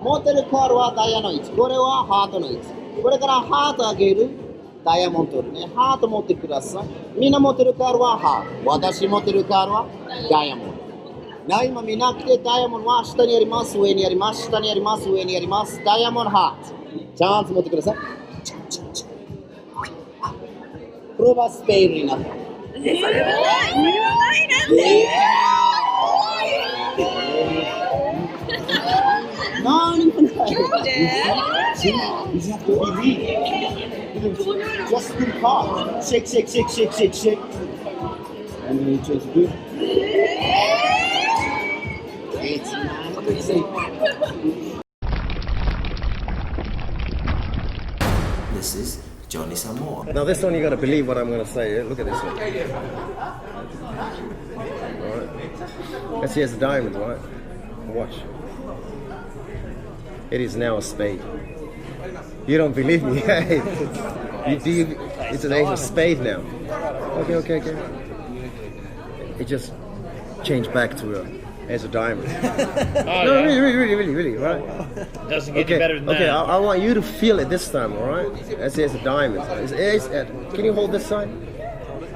持ってるカードはダイヤの1、これはハートの1。これからハートあげるダイヤモンドね。ハート持ってください。みんな持ってるカードはハート。私持ってるカードはダイヤモンド。な今見なくてダイヤモンドは下にあります、上にあります、下にあります、上にあります。ダイヤモンドハート。チャンス持ってください。プロバスペイルになった。何もない。You have to believe. Just do hard. Shake, shake, shake, shake, shake, shake. And then you just do. It's not easy. This is Johnnysamoa. Now this one you gotta believe what I'm gonna say. Look at this one. Alright. Let's see, it's a diamond, right? Watch. It is now a spade. You don't believe me? It's an ace of spade now. Okay. It just changed back to ace of diamond. Really, right? Doesn't get any better than that. Okay, I want you to feel it this time, alright? That's ace of diamonds. Can you hold this side?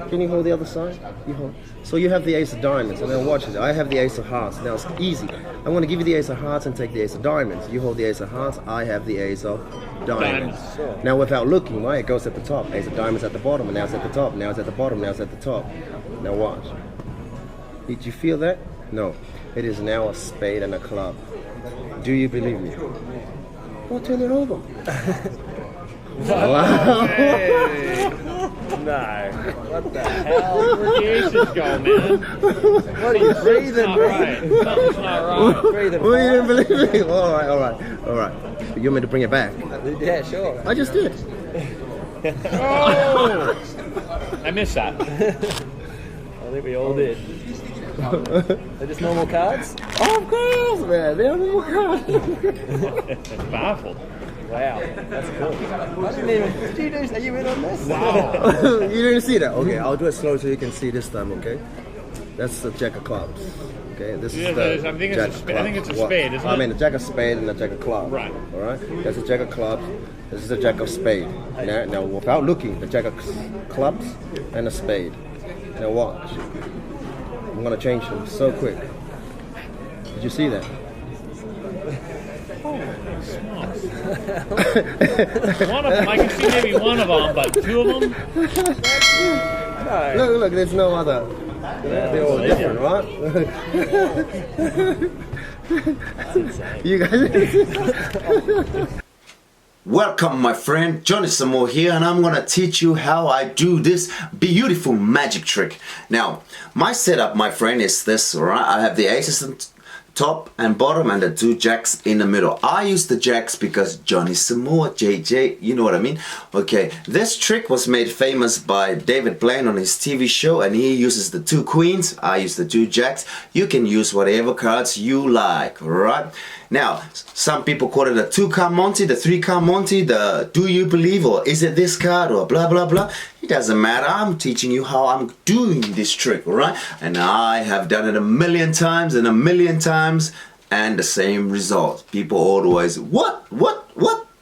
Can you hold the other side? You hold. So you have the ace of diamonds, and then watch it. I have the ace of hearts. Now it's easy. I'm going to give you the ace of hearts and take the ace of diamonds. You hold the ace of hearts. I have the ace of diamonds. Now without looking, right? It goes at the top. Ace of diamonds at the bottom, and now it's at the top. Now it's at the bottom. Now it's at the top. Now watch. Did you feel that? No. It is now a spade and a club. Do you believe me? Well, turn it over. Wow. No. What the hell? Where'd the aces go, man? What are you breathing, bro? Something's not right. Breathing. Well, you didn't believe me? All right. You want me to bring it back? Yeah, sure. I just did. Oh! I missed that. I think we all did. They're just normal cards? Oh, of course, man. They're normal cards. Baffled. Wow, that's cool. I didn't even. Are you in on this? Wow. You didn't see that? Okay, I'll do it slow so you can see this time, okay? That's the jack of clubs. Okay, this is the I think jack it's of a, I think it's a clubs. spade, isn't it? I mean, the jack of spade and the jack of clubs. Right. All right. That's the jack of clubs. This is the jack of spade. Now, without looking, the jack of clubs and a spade. Now watch. I'm gonna change them so quick. Did you see that? One of them, I can see maybe one of them, but two of them? No. Look, there's no other. They're all different, right? You guys. Welcome my friend, Johnnysamoa here, and I'm gonna teach you how I do this beautiful magic trick. Now, my setup, my friend, is this, alright? I have the aces on top and bottom and the two jacks in the middle. I use the jacks because Johnnysamoa, JJ, you know what I mean? Okay, this trick was made famous by Blaine on his TV show, and he uses the two queens. I use the two jacks. You can use whatever cards you like, alright? Now, some people call it a 2-card Monte, the 3-card Monte, the do you believe, or is it this card, or blah blah blah. It doesn't matter. I'm teaching you how I'm doing this trick, alright? And I have done it a million times and a million times, and the same result. People always, what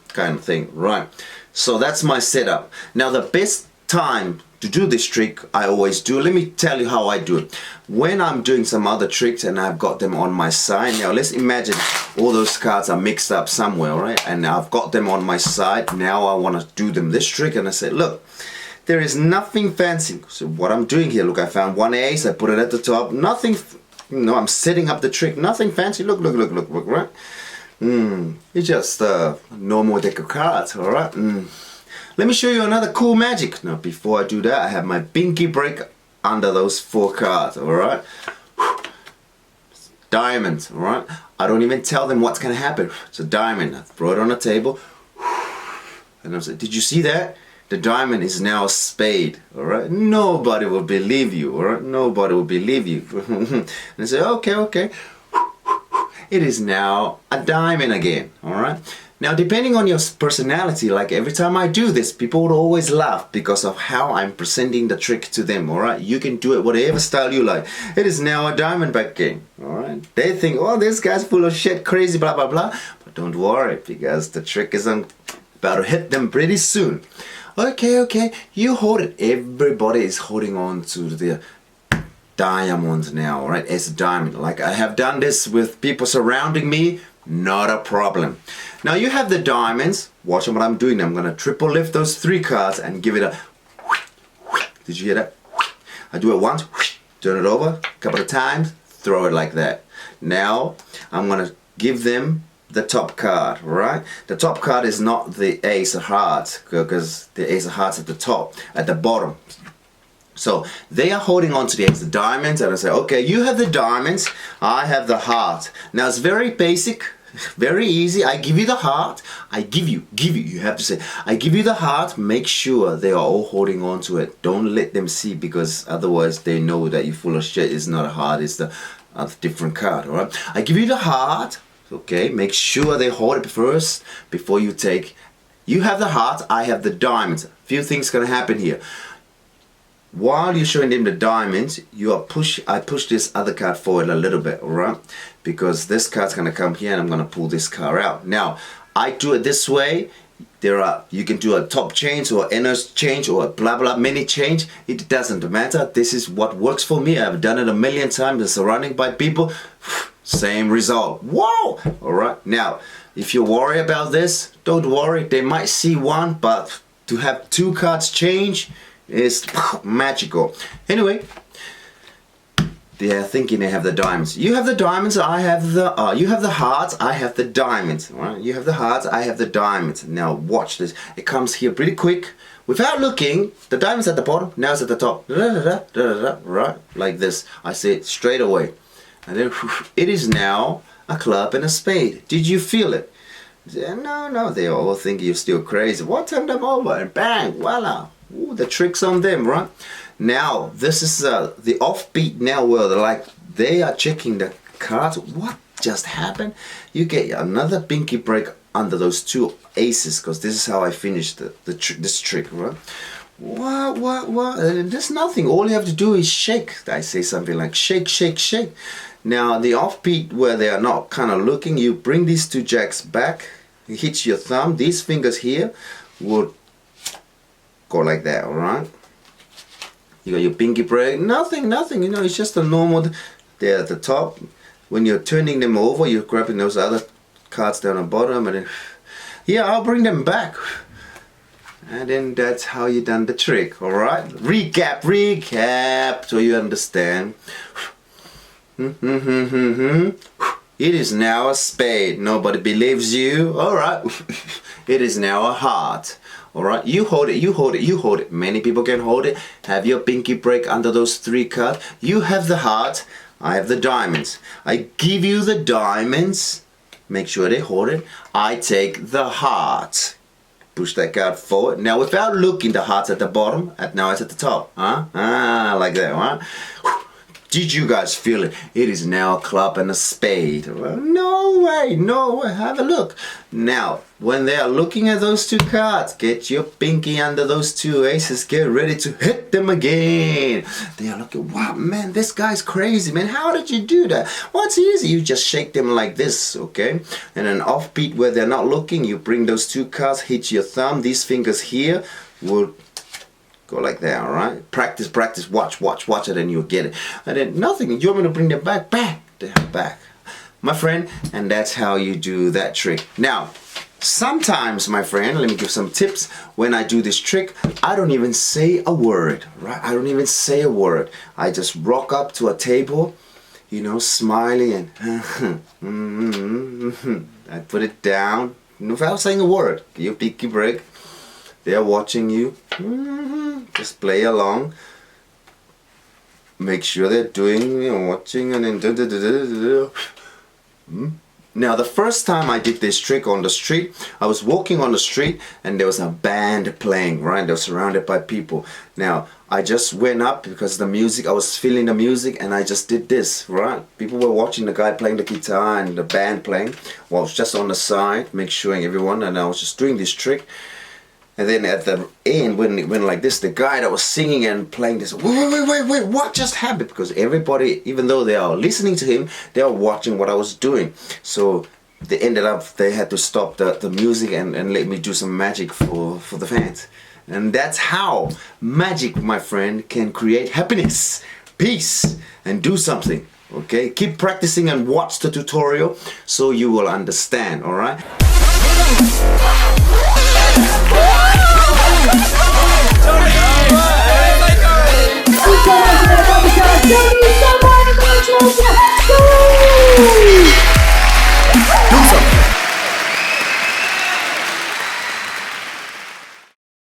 kind of thing, right? So that's my setup. Now the best time to do this trick, I always do. Let me tell you how I do it. When I'm doing some other tricks and I've got them on my side, now let's imagine all those cards are mixed up somewhere, right? And I've got them on my side. Now I want to do them this trick, and I say, look, there is nothing fancy. So what I'm doing here, look, I found one ace, I put it at the top. Nothing, you know, I'm setting up the trick. Nothing fancy. Look, right? It's just a normal deck of cards, all right? Let me show you another cool magic. Now, before I do that, I have my pinky break under those 4 cards, alright? Diamonds, alright? I don't even tell them what's going to happen. It's a diamond. I throw it on the table. And I say, did you see that? The diamond is now a spade, alright? Nobody will believe you, alright? Nobody will believe you. And I say, okay. It is now a diamond again, alright? Now, depending on your personality, like every time I do this, people would always laugh because of how I'm presenting the trick to them, alright? You can do it whatever style you like. It is now a diamondback game, alright? They think, oh, this guy's full of shit, crazy, blah, blah, blah. But Don't worry, because the trick is about to hit them pretty soon. Okay, you hold it. Everybody is holding on to the diamond now, right? It's a diamond. Like I have done this with people surrounding me, not a problem. Now you have the diamonds. Watch what I'm doing. I'm gonna triple lift those 3 cards and give it a. Did you hear that? I do it once, turn it over, a couple of times, throw it like that. Now I'm gonna give them the top card, right? The top card is not the ace of hearts, because the ace of hearts at the top, at the bottom. So they are holding on to the ace of diamonds, and I say, okay, you have the diamonds, I have the heart. Now it's very basic, very easy. I give you the heart, I give you, you have to say, I give you the heart, make sure they are all holding on to it. Don't let them see, because otherwise they know that you're full of shit. It's not a heart, it's a different card, alright? I give you the heart, okay, make sure they hold it first before you take. You have the heart, I have the diamonds. A few things gonna happen here. While you're showing them the diamonds, I push this other card forward a little bit, alright? Because this card's gonna come here and I'm gonna pull this card out. Now, I do it this way. You can do a top change or inner change or blah blah mini change. It doesn't matter. This is what works for me. I've done it a million times and surrounded by people. Same result. Whoa! Alright, now, if you worry about this, don't worry. They might see one, but to have 2 cards change is magical. Anyway, they are thinking they have the diamonds. You have the diamonds, I have the you have the hearts, I have the diamonds. Right? You have the hearts, I have the diamonds. Now watch this. It comes here pretty quick. Without looking, the diamond's at the bottom, now it's at the top. Right? Like this. I say it straight away. And then it is now a club and a spade. Did you feel it? No, they all think you're still crazy. Well, turn them over and bang, voila. Ooh, the trick's on them, right? Now, this is the offbeat now where they are checking the cards. What just happened? You get another pinky break under those 2 aces, because this is how I finished this trick, right? What? There's nothing. All you have to do is shake. I say something like shake, shake, shake. Now, the offbeat where they are not kind of looking, you bring these 2 jacks back, you hit your thumb. These fingers here would go like that, alright? You got your pinky break, nothing, you know, it's just a normal, they're at the top. When you're turning them over, you're grabbing those other cards down the bottom, and then, yeah, I'll bring them back. And then that's how you done the trick, alright? Recap, so you understand. It is now a spade. Nobody believes you, alright? It is now a heart. Alright, you hold it. Many people can hold it. Have your pinky break under those 3 cards. You have the heart, I have the diamonds. I give you the diamonds. Make sure they hold it. I take the heart. Push that card forward. Now without looking, the heart's at the bottom. Now it's at the top. Like that, huh? Did you guys feel it? It is now a club and a spade. Well, no way. Have a look. Now, when they are looking at those 2 cards, get your pinky under those 2 aces. Get ready to hit them again. They are looking, wow, man, this guy's crazy, man. How did you do that? Well, it's easy. You just shake them like this, okay? And an offbeat where they're not looking, you bring those 2 cards, hit your thumb. These fingers here will go like that, alright? Practice, watch it, and you'll get it. And then nothing, you want me to bring them back? They're back. My friend, and that's how you do that trick. Now, sometimes, my friend, let me give some tips. When I do this trick, I don't even say a word, right? I don't even say a word. I just rock up to a table, you know, smiling, and I put it down without saying a word. Give you a pinky break. They're watching you. Just play along. Make sure they're doing, you know, watching, and then Now the first time I did this trick on the street, I was walking on the street and there was a band playing, right? They were surrounded by people. Now I just went up because the music, I was feeling the music, and I just did this, right? People were watching the guy playing the guitar and the band playing. Well, I was just on the side, make sure everyone, and I was just doing this trick. And then at the end, when it went like this, the guy that was singing and playing this, wait, what just happened? Because everybody, even though they are listening to him, they are watching what I was doing. So they had to stop the music and let me do some magic for the fans. And that's how magic, my friend, can create happiness, peace, and do something. Okay, keep practicing and watch the tutorial so you will understand. All right.